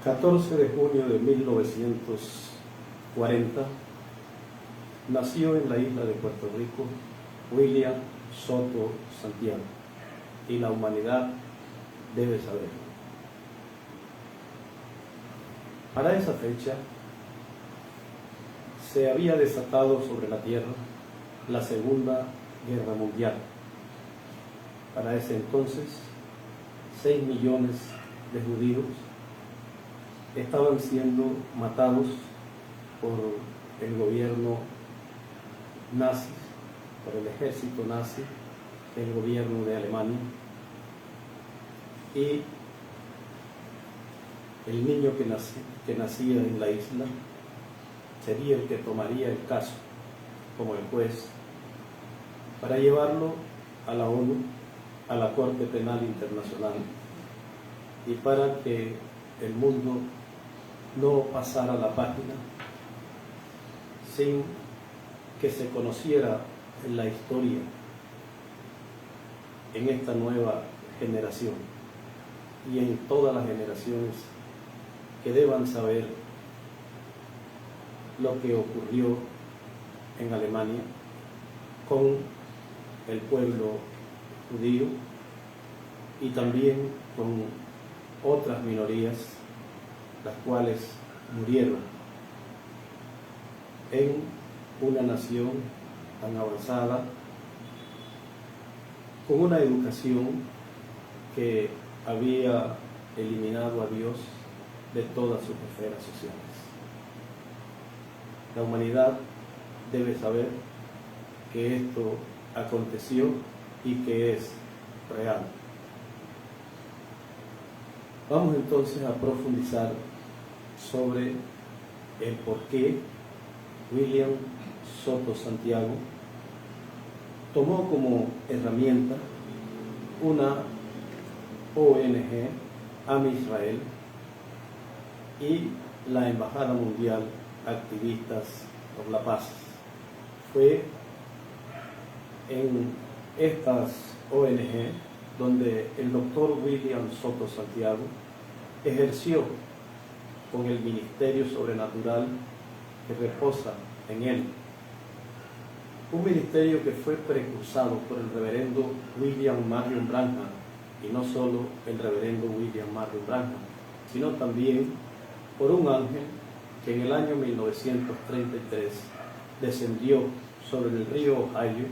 14 de junio de 1940 nació en la isla de Puerto Rico William Soto Santiago, y la humanidad debe saberlo. Para esa fecha se había desatado sobre la tierra la Segunda Guerra Mundial. Para ese entonces, 6 millones de judíos estaban siendo matados por el gobierno nazi, por el ejército nazi, el gobierno de Alemania, y el niño que nacía en la isla sería el que tomaría el caso como el juez para llevarlo a la ONU, a la Corte Penal Internacional, y para que el mundo no pasara la página sin que se conociera en la historia en esta nueva generación y en todas las generaciones que deban saber lo que ocurrió en Alemania con el pueblo judío y también con otras minorías, las cuales murieron en una nación tan avanzada, con una educación que había eliminado a Dios de todas sus esferas sociales. La humanidad debe saber que esto aconteció y que es real. Vamos entonces a profundizar sobre el por qué William Soto Santiago tomó como herramienta una ONG, Am Israel, y la Embajada Mundial Activistas por la Paz. Fue en estas ONG donde el doctor William Soto Santiago ejerció con el ministerio sobrenatural que reposa en él. Un ministerio que fue precursado por el reverendo William Marion Branham, y no solo el reverendo William Marion Branham, sino también por un ángel que en el año 1933 descendió sobre el río Ohio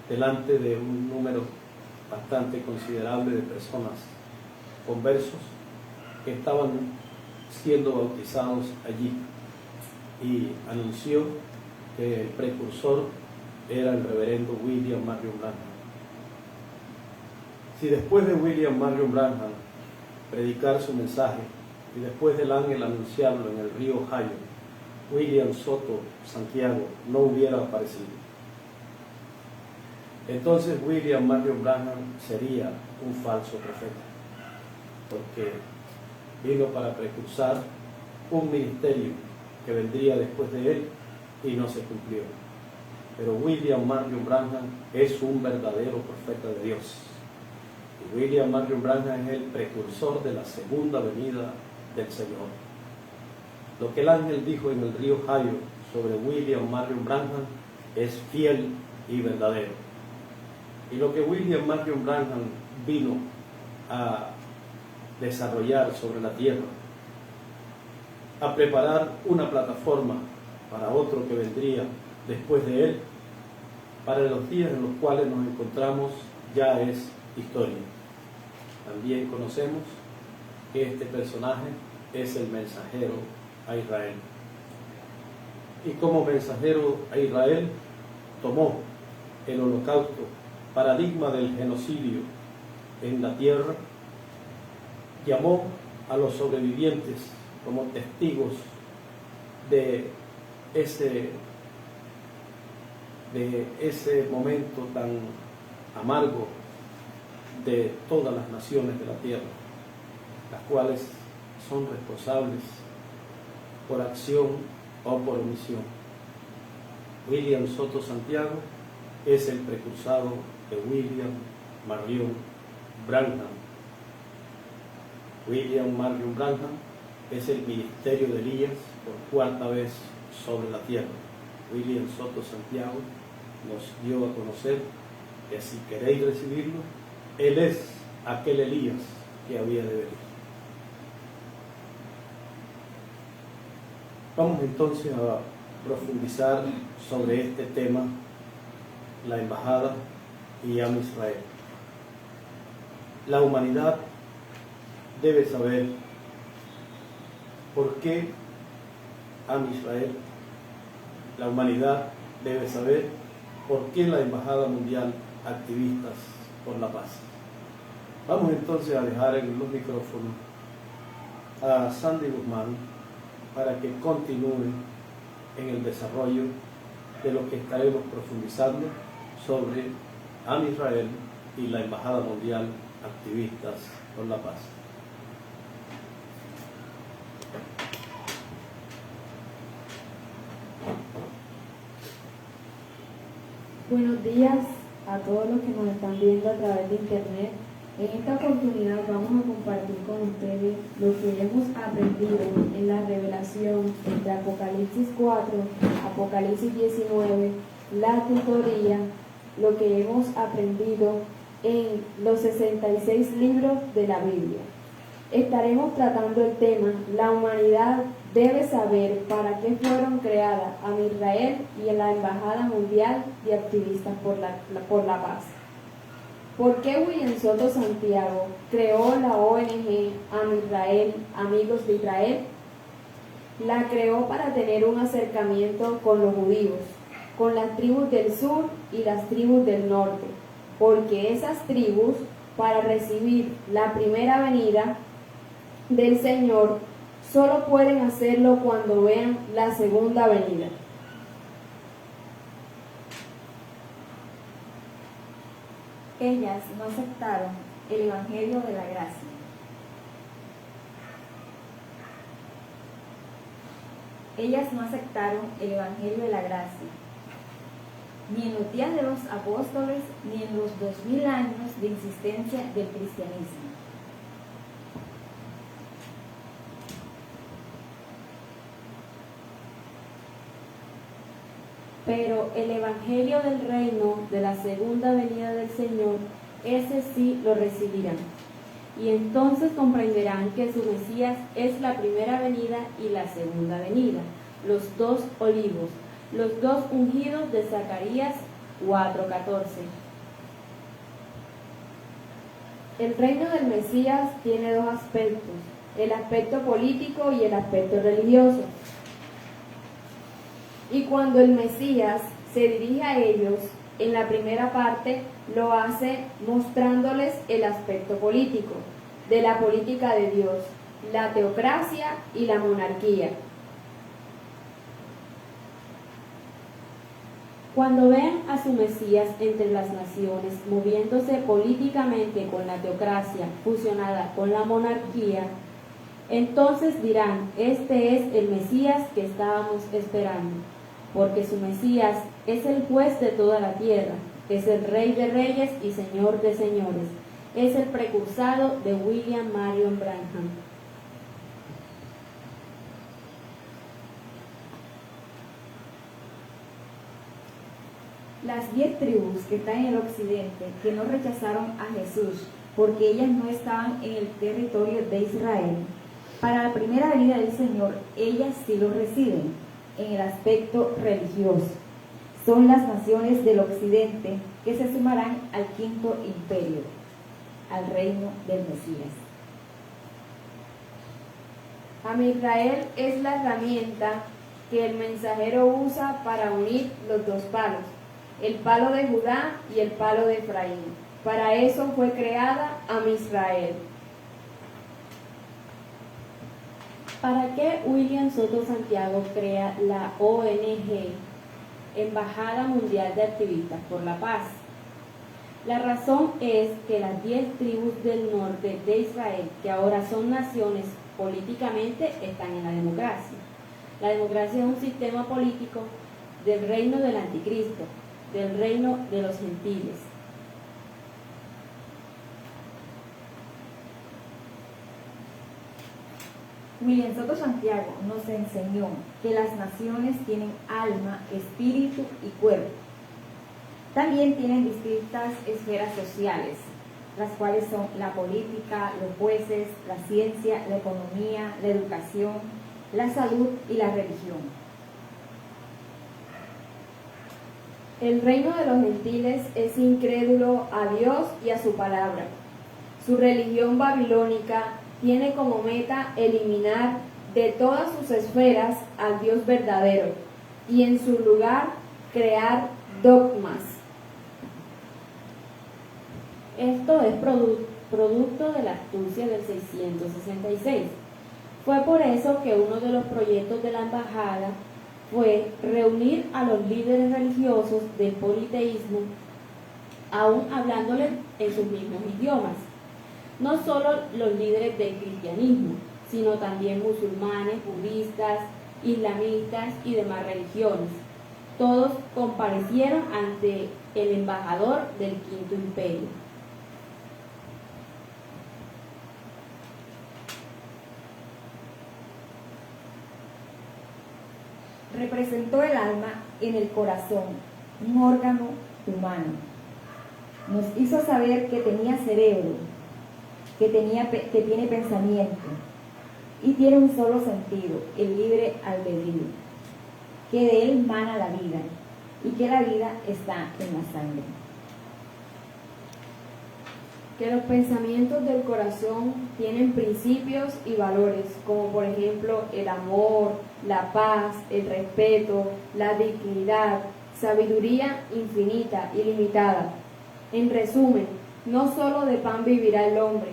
delante de un número bastante considerable de personas conversos que estaban siendo bautizados allí, y anunció que el precursor era el reverendo William Marion Branham. Si después de William Marion Branham predicar su mensaje y después del ángel anunciarlo en el río Ohio, William Soto Santiago no hubiera aparecido, entonces William Marion Branham sería un falso profeta, porque vino para precursar un ministerio que vendría después de él y no se cumplió. Pero William Marion Branham es un verdadero profeta de Dios. Y William Marion Branham es el precursor de la segunda venida del Señor. Lo que el ángel dijo en el río Ohio sobre William Marion Branham es fiel y verdadero. Y lo que William Marion Branham vino a desarrollar sobre la tierra, a preparar una plataforma para otro que vendría después de él, para los días en los cuales nos encontramos, ya es historia. También conocemos que este personaje es el mensajero a Israel. Y como mensajero a Israel tomó el holocausto, paradigma del genocidio en la tierra, llamó a los sobrevivientes como testigos de ese momento tan amargo de todas las naciones de la tierra, las cuales son responsables por acción o por omisión. William Soto Santiago es el precursado de William Marion Branham. William Marion Branham es el ministerio de Elías por cuarta vez sobre la tierra. William Soto Santiago nos dio a conocer que si queréis recibirlo, Él es aquel Elías que había de venir. Vamos entonces a profundizar sobre este tema, la embajada y Am Israel. La humanidad debe saber por qué Am Israel. La humanidad debe saber por qué la Embajada Mundial Activistas por la Paz. Vamos entonces a dejar en los micrófonos a Sandy Guzmán para que continúe en el desarrollo de lo que estaremos profundizando sobre Am Israel y la Embajada Mundial Activistas por la Paz. Buenos días a todos los que nos están viendo a través de internet. En esta oportunidad vamos a compartir con ustedes lo que hemos aprendido en la revelación entre Apocalipsis 4, Apocalipsis 19, la tutoría, lo que hemos aprendido en los 66 libros de la Biblia. Estaremos tratando el tema, la humanidad debe saber para qué fueron creadas Am Israel y la Embajada Mundial de Activistas por la Paz. ¿Por qué William Soto Santiago creó la ONG Am Israel, Amigos de Israel? La creó para tener un acercamiento con los judíos, con las tribus del sur y las tribus del norte, porque esas tribus, para recibir la primera venida del Señor, solo pueden hacerlo cuando vean la segunda venida. Ellas no aceptaron el Evangelio de la gracia. Ellas no aceptaron el Evangelio de la gracia, ni en los días de los apóstoles, ni en los 2000 años de existencia del cristianismo. Pero el Evangelio del reino de la segunda venida del Señor, ese sí lo recibirán. Y entonces comprenderán que su Mesías es la primera venida y la segunda venida, los dos olivos, los dos ungidos de Zacarías 4:14. El reino del Mesías tiene dos aspectos, el aspecto político y el aspecto religioso. Y cuando el Mesías se dirige a ellos, en la primera parte lo hace mostrándoles el aspecto político, de la política de Dios, la teocracia y la monarquía. Cuando vean a su Mesías entre las naciones, moviéndose políticamente con la teocracia fusionada con la monarquía, entonces dirán, este es el Mesías que estábamos esperando. Porque su Mesías es el juez de toda la tierra, es el Rey de reyes y Señor de señores, es el precursado de William Marion Branham. Las 10 tribus que están en el occidente, que no rechazaron a Jesús, porque ellas no estaban en el territorio de Israel, para la primera venida del Señor, ellas sí lo reciben. En el aspecto religioso, son las naciones del occidente que se sumarán al quinto imperio, al reino del Mesías. Am Israel es la herramienta que el mensajero usa para unir los dos palos, el palo de Judá y el palo de Efraín. Para eso fue creada Am Israel. ¿Para qué William Soto Santiago crea la ONG, Embajada Mundial de Activistas por la Paz? La razón es que las 10 tribus del norte de Israel, que ahora son naciones políticamente, están en la democracia. La democracia es un sistema político del reino del anticristo, del reino de los gentiles. William Soto Santiago nos enseñó que las naciones tienen alma, espíritu y cuerpo. También tienen distintas esferas sociales, las cuales son la política, los jueces, la ciencia, la economía, la educación, la salud y la religión. El reino de los gentiles es incrédulo a Dios y a su palabra. Su religión babilónica tiene como meta eliminar de todas sus esferas al Dios verdadero y en su lugar crear dogmas. Esto es producto de la astucia del 666. Fue por eso que uno de los proyectos de la embajada fue reunir a los líderes religiosos del politeísmo, aún hablándoles en sus mismos idiomas. No solo los líderes del cristianismo, sino también musulmanes, budistas, islamistas y demás religiones. Todos comparecieron ante el embajador del Quinto Imperio. Representó el alma en el corazón, un órgano humano. Nos hizo saber que tenía cerebro, que tiene pensamiento y tiene un solo sentido, el libre albedrío, que de él mana la vida y que la vida está en la sangre. Que los pensamientos del corazón tienen principios y valores, como por ejemplo el amor, la paz, el respeto, la dignidad, sabiduría infinita, ilimitada. En resumen, no solo de pan vivirá el hombre,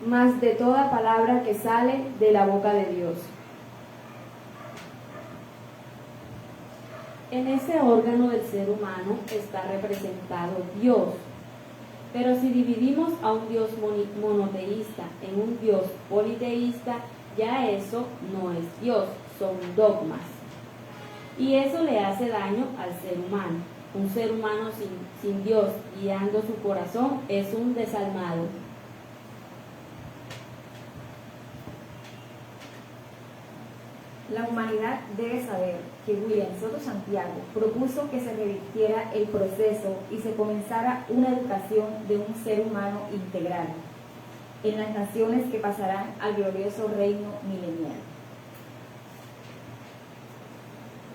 mas de toda palabra que sale de la boca de Dios. En ese órgano del ser humano está representado Dios. Pero si dividimos a un Dios monoteísta en un Dios politeísta, ya eso no es Dios, son dogmas. Y eso le hace daño al ser humano. Un ser humano sin Dios guiando su corazón es un desalmado. La humanidad debe saber que William Soto Santiago propuso que se revirtiera el proceso y se comenzara una educación de un ser humano integral en las naciones que pasarán al glorioso reino milenial.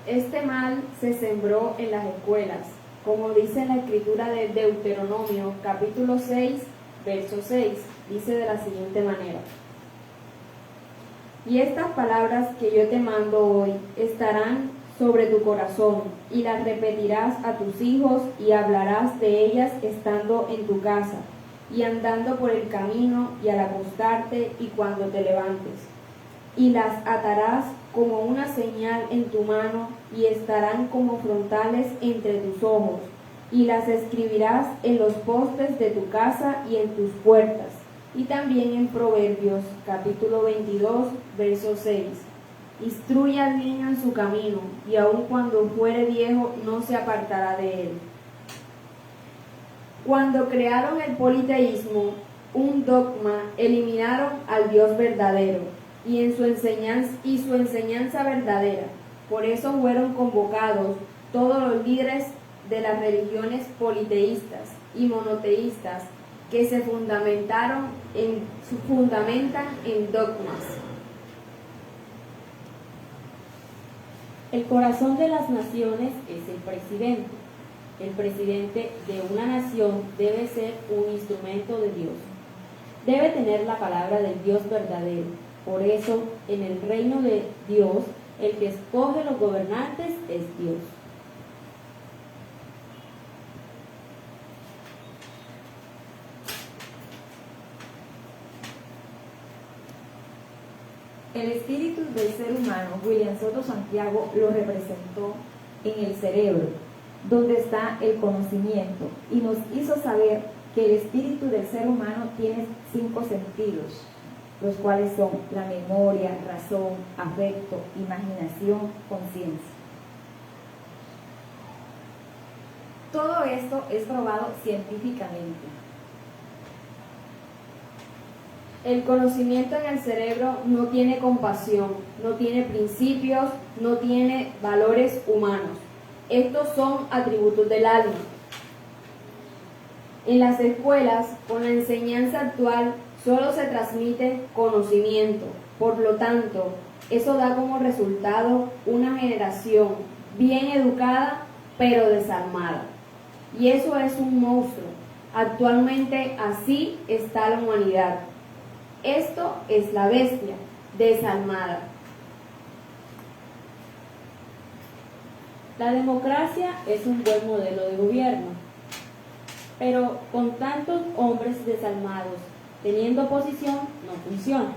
Este mal se sembró en las escuelas, como dice en la escritura de Deuteronomio, capítulo 6, verso 6, dice de la siguiente manera: y estas palabras que yo te mando hoy estarán sobre tu corazón, y las repetirás a tus hijos, y hablarás de ellas estando en tu casa, y andando por el camino, y al acostarte, y cuando te levantes. Y las atarás como una señal en tu mano, y estarán como frontales entre tus ojos, y las escribirás en los postes de tu casa y en tus puertas. Y también en Proverbios, capítulo 22, verso 6. Instruye al niño en su camino, y aun cuando fuere viejo no se apartará de él. Cuando crearon el politeísmo, un dogma, eliminaron al Dios verdadero y su enseñanza verdadera. Por eso fueron convocados todos los líderes de las religiones politeístas y monoteístas que se fundamentan en dogmas. El corazón de las naciones es el presidente. El presidente de una nación debe ser un instrumento de Dios. Debe tener la palabra del Dios verdadero. Por eso, en el reino de Dios, el que escoge los gobernantes es Dios. El espíritu del ser humano, William Soto Santiago lo representó en el cerebro, donde está el conocimiento, y nos hizo saber que el espíritu del ser humano tiene 5 sentidos, los cuales son la memoria, razón, afecto, imaginación, conciencia. Todo esto es probado científicamente. El conocimiento en el cerebro no tiene compasión, no tiene principios, no tiene valores humanos. Estos son atributos del alma. En las escuelas, con la enseñanza actual, solo se transmite conocimiento. Por lo tanto, eso da como resultado una generación bien educada, pero desarmada. Y eso es un monstruo. Actualmente así está la humanidad. Esto es la bestia, desarmada. La democracia es un buen modelo de gobierno, pero con tantos hombres desalmados teniendo posición no funciona.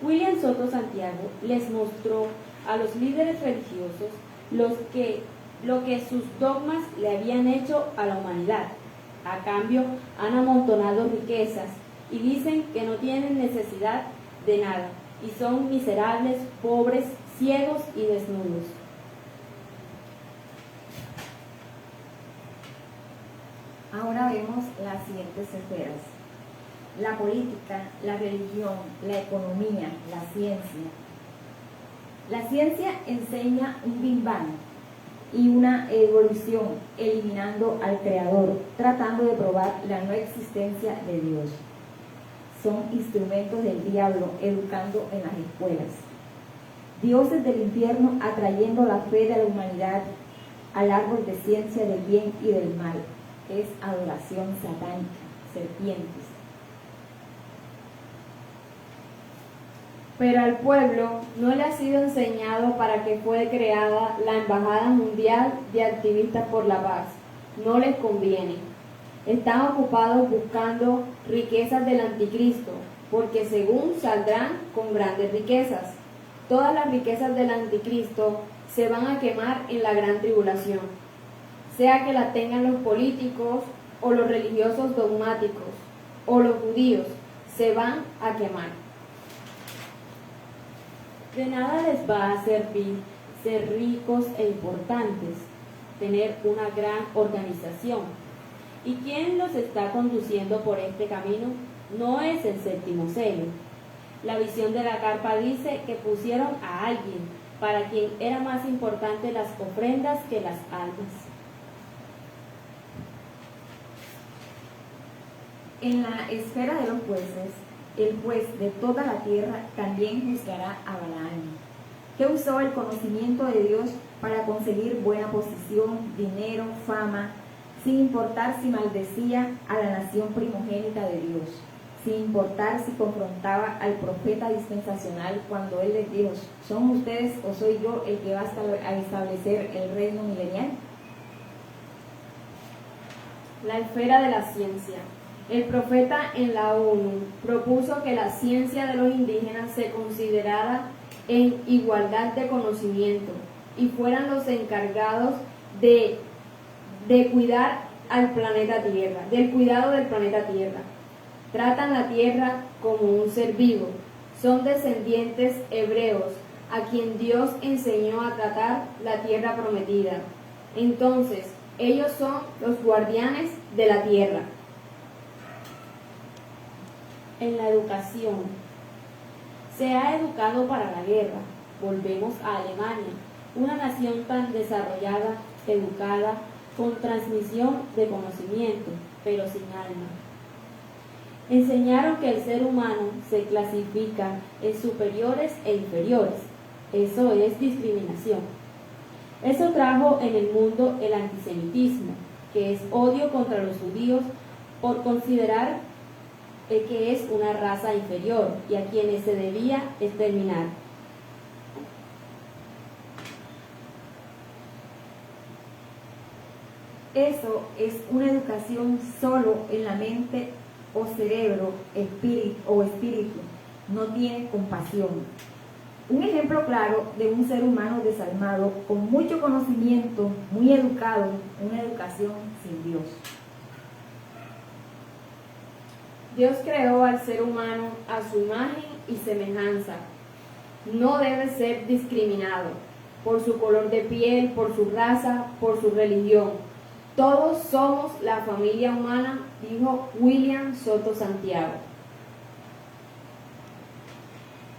William Soto Santiago les mostró a los líderes religiosos lo que sus dogmas le habían hecho a la humanidad. A cambio, han amontonado riquezas y dicen que no tienen necesidad de nada y son miserables, pobres, ciegos y desnudos. Ahora vemos las siguientes esferas: la política, la religión, la economía, la ciencia. La ciencia enseña un Big Bang y una evolución, eliminando al Creador, tratando de probar la no existencia de Dios. Son instrumentos del diablo educando en las escuelas. Dioses del infierno atrayendo la fe de la humanidad al árbol de ciencia del bien y del mal. Es adoración satánica, serpientes. Pero al pueblo no le ha sido enseñado para que fue creada la Embajada Mundial de Activistas por la Paz. No les conviene. Están ocupados buscando riquezas del anticristo, porque según saldrán con grandes riquezas. Todas las riquezas del anticristo se van a quemar en la gran tribulación, sea que las tengan los políticos o los religiosos dogmáticos o los judíos, se van a quemar. De nada les va a servir ser ricos e importantes, tener una gran organización. ¿Y quién los está conduciendo por este camino? No es el séptimo sello. La visión de la carpa dice que pusieron a alguien para quien era más importante las ofrendas que las almas. En la esfera de los jueces, el juez de toda la tierra también juzgará a Balaam, que usó el conocimiento de Dios para conseguir buena posición, dinero, fama, sin importar si maldecía a la nación primogénita de Dios, sin importar si confrontaba al profeta dispensacional cuando él les dijo: ¿son ustedes o soy yo el que va a establecer el reino milenial? La esfera de la ciencia. El profeta en la ONU propuso que la ciencia de los indígenas se considerara en igualdad de conocimiento y fueran los encargados de cuidar al planeta Tierra, del cuidado del planeta Tierra. Tratan la Tierra como un ser vivo. Son descendientes hebreos a quien Dios enseñó a tratar la tierra prometida. Entonces, ellos son los guardianes de la tierra. En la educación. Se ha educado para la guerra. Volvemos a Alemania, una nación tan desarrollada, educada, con transmisión de conocimiento, pero sin alma. Enseñaron que el ser humano se clasifica en superiores e inferiores. Eso es discriminación. Eso trajo en el mundo el antisemitismo, que es odio contra los judíos por considerar que es una raza inferior y a quienes se debía exterminar. Eso es una educación solo en la mente o cerebro, espíritu. No tiene compasión. Un ejemplo claro de un ser humano desalmado, con mucho conocimiento, muy educado, una educación sin Dios. Dios creó al ser humano a su imagen y semejanza. No debe ser discriminado por su color de piel, por su raza, por su religión. Todos somos la familia humana, dijo William Soto Santiago.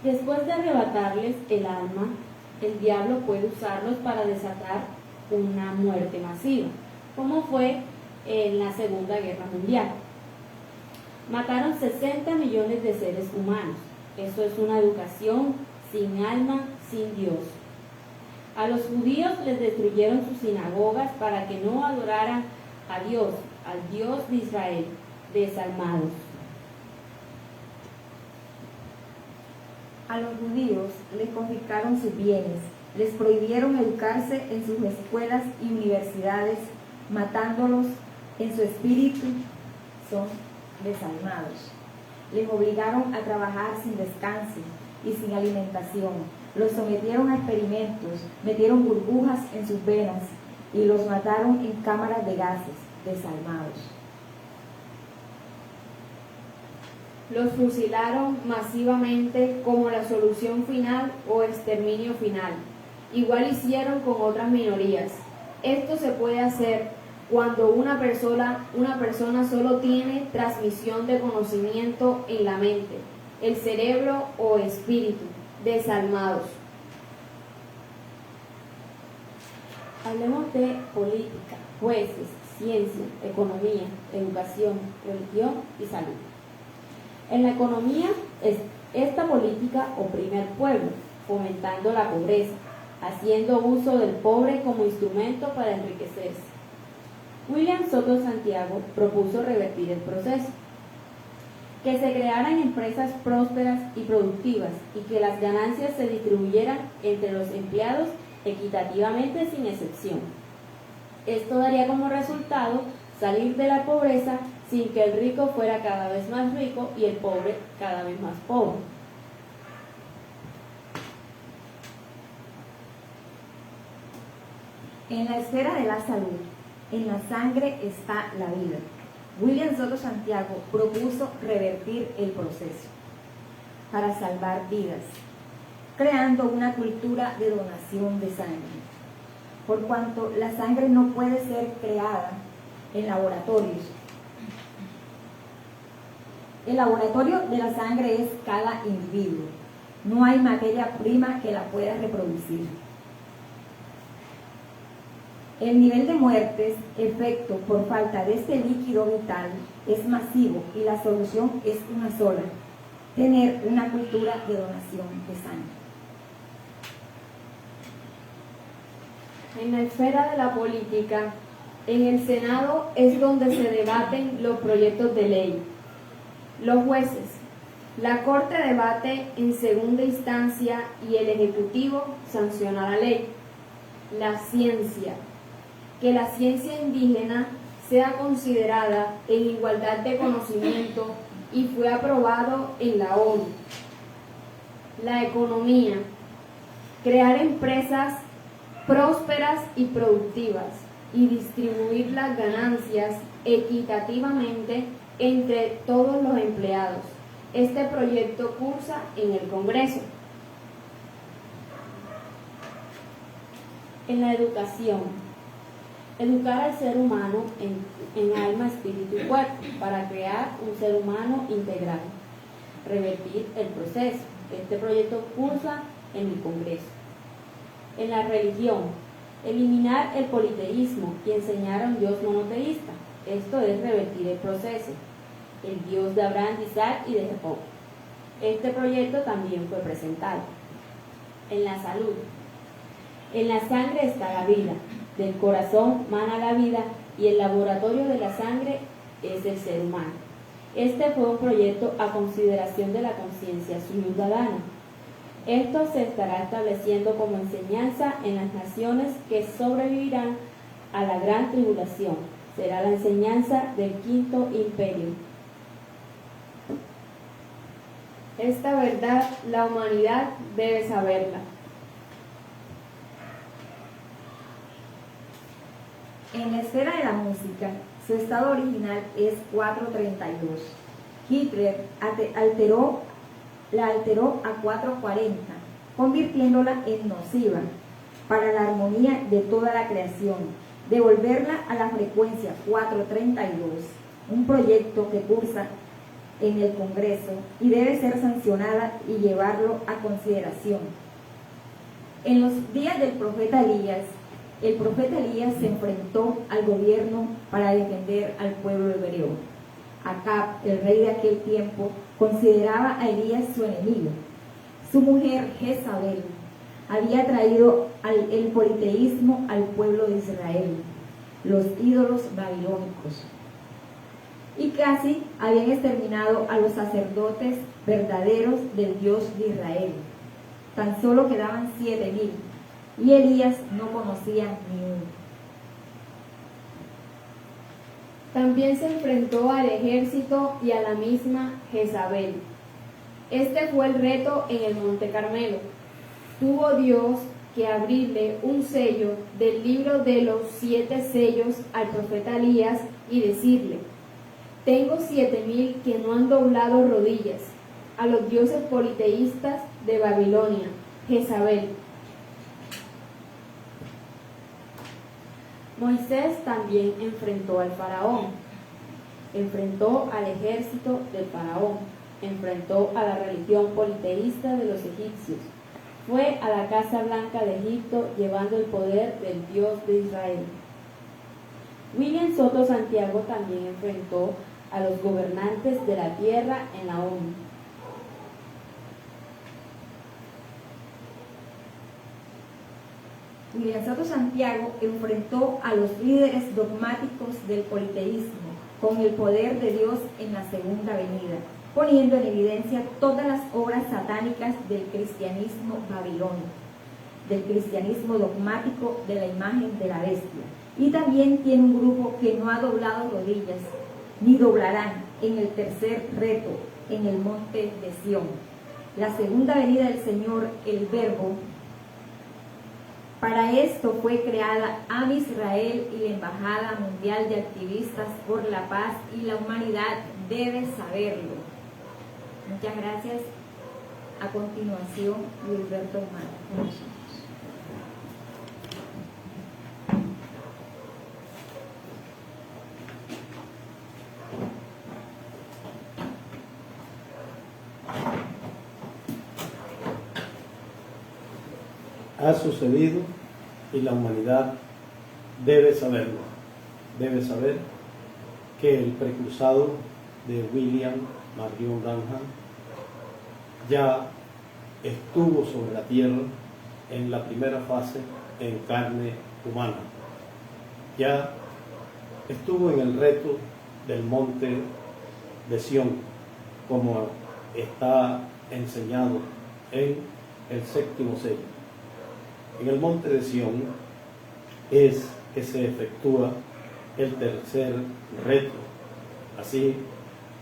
Después de arrebatarles el alma, el diablo puede usarlos para desatar una muerte masiva, como fue en la Segunda Guerra Mundial. Mataron 60 millones de seres humanos. Eso es una educación sin alma, sin Dios. A los judíos les destruyeron sus sinagogas para que no adoraran a Dios, al Dios de Israel, desalmados. A los judíos les confiscaron sus bienes, les prohibieron educarse en sus escuelas y universidades, matándolos en su espíritu, son desalmados. Les obligaron a trabajar sin descanso y sin alimentación. Los sometieron a experimentos, metieron burbujas en sus venas y los mataron en cámaras de gases, desalmados. Los fusilaron masivamente como la solución final o exterminio final. Igual hicieron con otras minorías. Esto se puede hacer cuando una persona solo tiene transmisión de conocimiento en la mente, el cerebro o espíritu, desalmados. Hablemos de política, jueces, ciencia, economía, educación, religión y salud. En la economía, esta política oprime al pueblo, fomentando la pobreza, haciendo uso del pobre como instrumento para enriquecerse. William Soto Santiago propuso revertir el proceso, que se crearan empresas prósperas y productivas y que las ganancias se distribuyeran entre los empleados equitativamente sin excepción. Esto daría como resultado salir de la pobreza sin que el rico fuera cada vez más rico y el pobre cada vez más pobre. En la esfera de la salud, en la sangre está la vida. William Soto Santiago propuso revertir el proceso para salvar vidas, creando una cultura de donación de sangre. Por cuanto la sangre no puede ser creada en laboratorios. El laboratorio de la sangre es cada individuo. No hay materia prima que la pueda reproducir. El nivel de muertes, efecto por falta de este líquido vital, es masivo y la solución es una sola: tener una cultura de donación de sangre. En la esfera de la política, en el Senado es donde se debaten los proyectos de ley. Los jueces, la Corte debate en segunda instancia y el Ejecutivo sanciona la ley. La ciencia, que la ciencia indígena sea considerada en igualdad de conocimiento y fue aprobado en la ONU. La economía, crear empresas prósperas y productivas y distribuir las ganancias equitativamente entre todos los empleados. Este proyecto cursa en el Congreso. En la educación, educar al ser humano en alma, espíritu y cuerpo para crear un ser humano integral. Revertir el proceso. Este proyecto cursa en el Congreso. En la religión, eliminar el politeísmo y enseñar a un Dios monoteísta. Esto es revertir el proceso. El Dios de Abraham, de Isaac y de Jacob. Este proyecto también fue presentado. En la salud, en la sangre está la vida. Del corazón mana la vida y el laboratorio de la sangre es el ser humano. Este fue un proyecto a consideración de la conciencia ciudadana. Esto se estará estableciendo como enseñanza en las naciones que sobrevivirán a la gran tribulación. Será la enseñanza del quinto imperio. Esta verdad la humanidad debe saberla. En la esfera de la música, su estado original es 432. Hitler la alteró a 440, convirtiéndola en nociva para la armonía de toda la creación, devolverla a la frecuencia 432, un proyecto que cursa en el Congreso y debe ser sancionada y llevarlo a consideración. En los días del profeta Elías, el profeta Elías se enfrentó al gobierno para defender al pueblo hebreo. Acab, el rey de aquel tiempo, consideraba a Elías su enemigo. Su mujer Jezabel había traído el politeísmo al pueblo de Israel, los ídolos babilónicos, y casi habían exterminado a los sacerdotes verdaderos del Dios de Israel. Tan solo quedaban 7,000, y Elías no conocía ni uno. También se enfrentó al ejército y a la misma Jezabel. Este fue el reto en el Monte Carmelo. Tuvo Dios que abrirle un sello del libro de los 7 sellos al profeta Elías y decirle: tengo 7,000 que no han doblado rodillas a los dioses politeístas de Babilonia, Jezabel. Moisés también enfrentó al faraón, enfrentó al ejército del faraón, enfrentó a la religión politeísta de los egipcios, fue a la Casa Blanca de Egipto llevando el poder del Dios de Israel. William Soto Santiago también enfrentó a los gobernantes de la tierra en la ONU. William Soto Santiago enfrentó a los líderes dogmáticos del politeísmo con el poder de Dios en la segunda venida, poniendo en evidencia todas las obras satánicas del cristianismo babilónico, del cristianismo dogmático de la imagen de la bestia. Y también tiene un grupo que no ha doblado rodillas, ni doblarán en el tercer reto, en el monte de Sión. La segunda venida del Señor, el Verbo. Para esto fue creada AM Israel y la Embajada Mundial de Activistas por la Paz y la Humanidad debe saberlo. Muchas gracias. A continuación, Wilberto Humano. Ha sucedido y la humanidad debe saberlo. Debe saber que el precursado de William Marion Branham ya estuvo sobre la tierra en la primera fase en carne humana. Ya estuvo en el reto del monte de Sión, como está enseñado en el 7º sello. En el monte de Sión es que se efectúa el tercer reto, así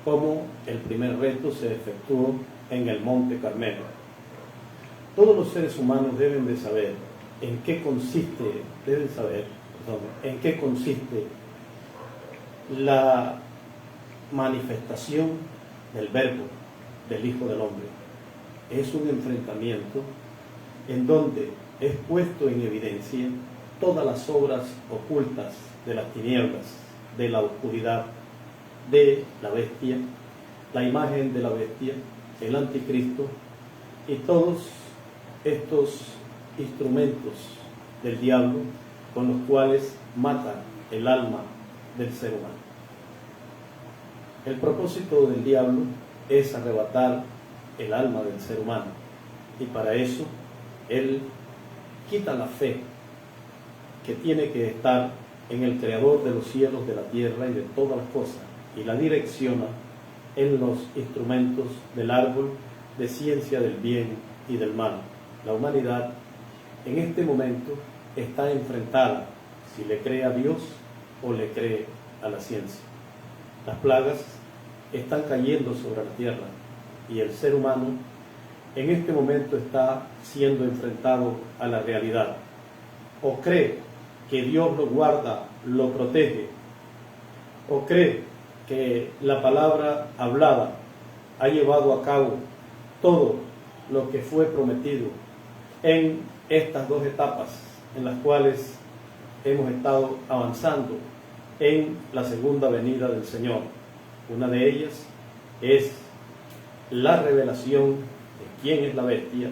como el primer reto se efectuó en el monte Carmelo. Todos los seres humanos deben de saber en qué consiste, en qué consiste la manifestación del Verbo, del Hijo del Hombre. Es un enfrentamiento en donde es puesto en evidencia todas las obras ocultas de las tinieblas, de la oscuridad, de la bestia, la imagen de la bestia, el anticristo y todos estos instrumentos del diablo con los cuales matan el alma del ser humano. El propósito del diablo es arrebatar el alma del ser humano y para eso él quita la fe que tiene que estar en el Creador de los cielos, de la tierra y de todas las cosas y la direcciona en los instrumentos del árbol de ciencia del bien y del mal. La humanidad en este momento está enfrentada si le cree a Dios o le cree a la ciencia. Las plagas están cayendo sobre la tierra y el ser humano en este momento está siendo enfrentado a la realidad. O cree que Dios lo guarda, lo protege, o cree que la palabra hablada ha llevado a cabo todo lo que fue prometido en estas dos etapas en las cuales hemos estado avanzando en la segunda venida del Señor. Una de ellas es la revelación de quién es la bestia,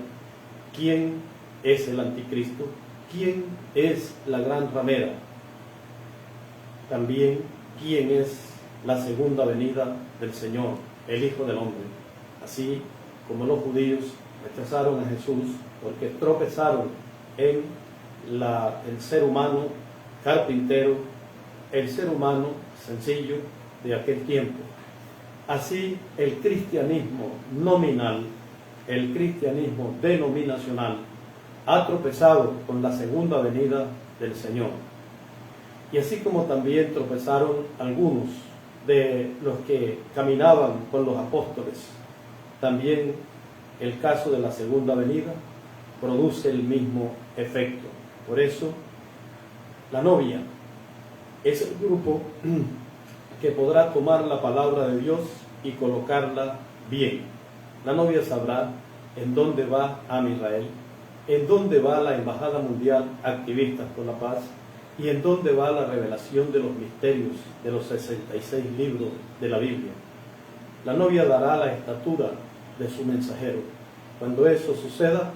quién es el anticristo, quién es la gran ramera, también quién es la segunda venida del Señor, el Hijo del Hombre. Así como los judíos rechazaron a Jesús porque tropezaron en el ser humano carpintero, el ser humano sencillo de aquel tiempo. Así el cristianismo nominal, el cristianismo denominacional, ha tropezado con la segunda venida del Señor. Y así como también tropezaron algunos de los que caminaban con los apóstoles, también el caso de la segunda venida produce el mismo efecto. Por eso, la novia es el grupo que podrá tomar la palabra de Dios y colocarla bien. La novia sabrá en dónde va Amisrael, en dónde va la Embajada Mundial Activistas por la Paz y en dónde va la revelación de los misterios de los 66 libros de la Biblia. La novia dará la estatura de su mensajero. Cuando eso suceda,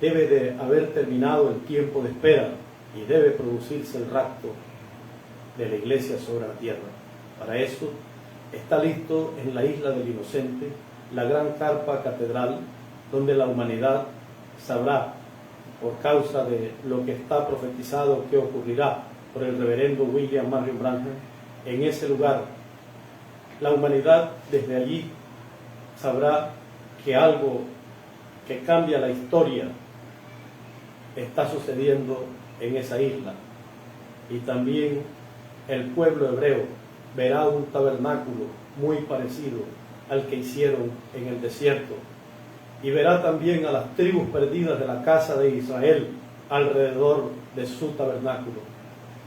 debe de haber terminado el tiempo de espera y debe producirse el rapto de la iglesia sobre la tierra. Para eso está listo en la isla del Inocente la gran carpa catedral, donde la humanidad sabrá, por causa de lo que está profetizado que ocurrirá por el reverendo William Marion Branham, en ese lugar la humanidad desde allí sabrá que algo que cambia la historia está sucediendo en esa isla. Y también el pueblo hebreo verá un tabernáculo muy parecido al que hicieron en el desierto, y verá también a las tribus perdidas de la casa de Israel alrededor de su tabernáculo.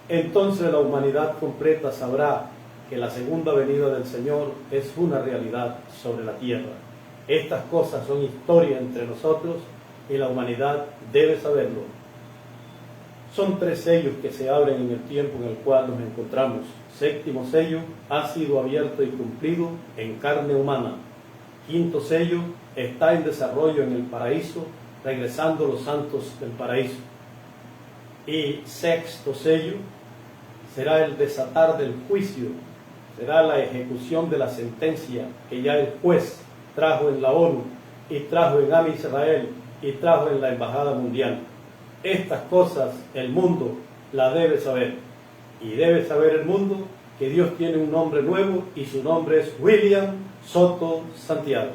Entonces la humanidad completa sabrá que la segunda venida del Señor es una realidad sobre la tierra. Estas cosas son historia entre nosotros y la humanidad debe saberlo. Son 3 sellos que se abren en el tiempo en el cual nos encontramos. 7º sello ha sido abierto y cumplido en carne humana. 5º sello está en desarrollo en el paraíso, regresando los santos del paraíso. Y 6º sello será el desatar del juicio, será la ejecución de la sentencia que ya el juez trajo en la ONU y trajo en Amisrael y trajo en la Embajada Mundial. Estas cosas el mundo las debe saber, y debe saber el mundo que Dios tiene un nombre nuevo y su nombre es William Soto Santiago.